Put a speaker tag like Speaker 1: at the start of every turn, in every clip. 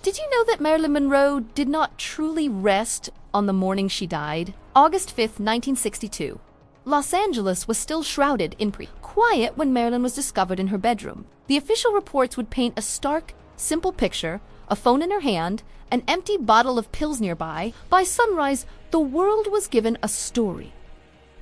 Speaker 1: Did you know that Marilyn Monroe did not truly rest on the morning she died? August 5th, 1962. Los Angeles was still shrouded in quiet when Marilyn was discovered in her bedroom. The official reports would paint a stark, simple picture, a phone in her hand, an empty bottle of pills nearby. By sunrise, the world was given a story.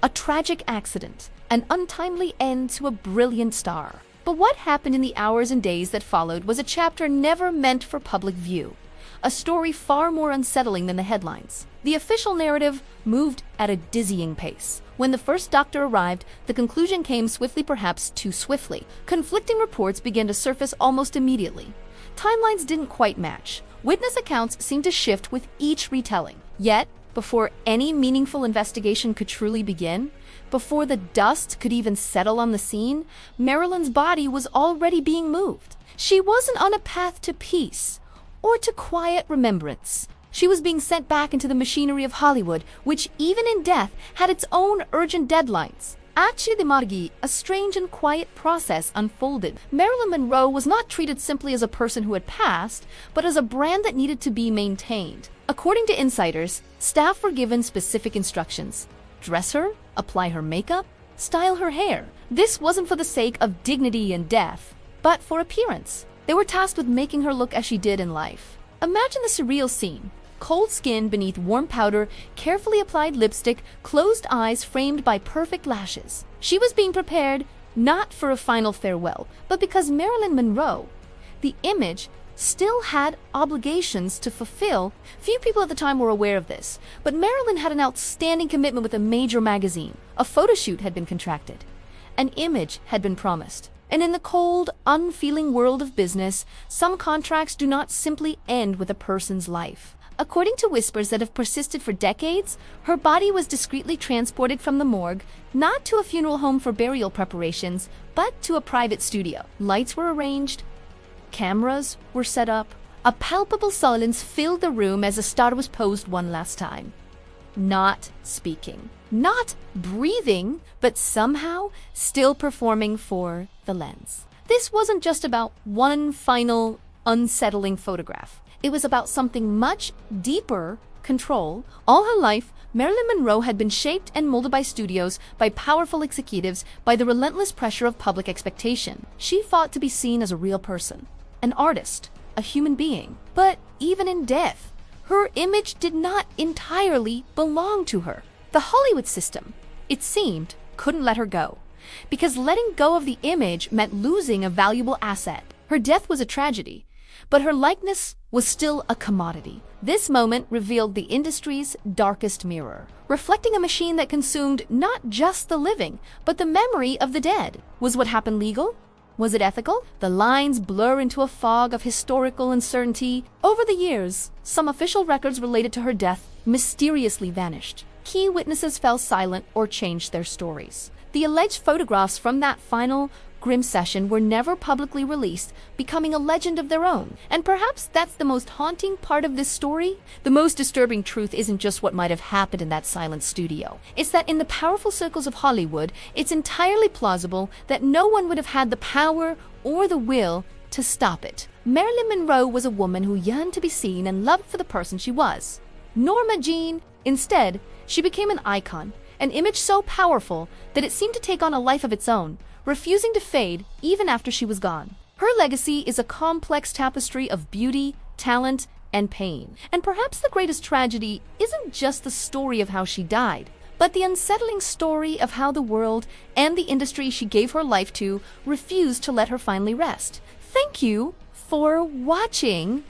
Speaker 1: A tragic accident, an untimely end to a brilliant star. But what happened in the hours and days that followed was a chapter never meant for public view. A story far more unsettling than the headlines. The official narrative moved at a dizzying pace. When the first doctor arrived, the conclusion came swiftly, perhaps too swiftly. Conflicting reports began to surface almost immediately. Timelines didn't quite match. Witness accounts seemed to shift with each retelling. Yet, before any meaningful investigation could truly begin, before the dust could even settle on the scene, Marilyn's body was already being moved. She wasn't on a path to peace or to quiet remembrance. She was being sent back into the machinery of Hollywood, which even in death had its own urgent deadlines. Actually, the morgue, a strange and quiet process unfolded. Marilyn Monroe was not treated simply as a person who had passed, but as a brand that needed to be maintained. According to insiders, staff were given specific instructions. Dress her, apply her makeup, style her hair. This wasn't for the sake of dignity and death, but for appearance. They were tasked with making her look as she did in life. Imagine the surreal scene. Cold skin beneath warm powder, carefully applied lipstick, closed eyes framed by perfect lashes. She was being prepared not for a final farewell, but because Marilyn Monroe, the image, still had obligations to fulfill. Few people at the time were aware of this, but Marilyn had an outstanding commitment with a major magazine. A photo shoot had been contracted. An image had been promised. And in the cold, unfeeling world of business, some contracts do not simply end with a person's life. According to whispers that have persisted for decades, her body was discreetly transported from the morgue, not to a funeral home for burial preparations, but to a private studio. Lights were arranged, cameras were set up. A palpable silence filled the room as the star was posed one last time. Not speaking, not breathing, but somehow still performing for the lens. This wasn't just about one final, unsettling photograph. It was about something much deeper: control. All her life, Marilyn Monroe had been shaped and molded by studios, by powerful executives, by the relentless pressure of public expectation. She fought to be seen as a real person, an artist, a human being. But even in death, her image did not entirely belong to her. The Hollywood system, it seemed, couldn't let her go, because letting go of the image meant losing a valuable asset. Her death was a tragedy, but her likeness was still a commodity. This moment revealed the industry's darkest mirror, reflecting a machine that consumed not just the living, but the memory of the dead. Was what happened legal? Was it ethical? The lines blur into a fog of historical uncertainty. Over the years, some official records related to her death mysteriously vanished. Key witnesses fell silent or changed their stories. The alleged photographs from that final, grim session were never publicly released, becoming a legend of their own. And perhaps that's the most haunting part of this story. The most disturbing truth isn't just what might have happened in that silent studio. It's that in the powerful circles of Hollywood, it's entirely plausible that no one would have had the power or the will to stop it. Marilyn Monroe was a woman who yearned to be seen and loved for the person she was. Norma Jean, instead, she became an icon, an image so powerful that it seemed to take on a life of its own, refusing to fade even after she was gone. Her legacy is a complex tapestry of beauty, talent, and pain. And perhaps the greatest tragedy isn't just the story of how she died, but the unsettling story of how the world and the industry she gave her life to refused to let her finally rest. Thank you for watching.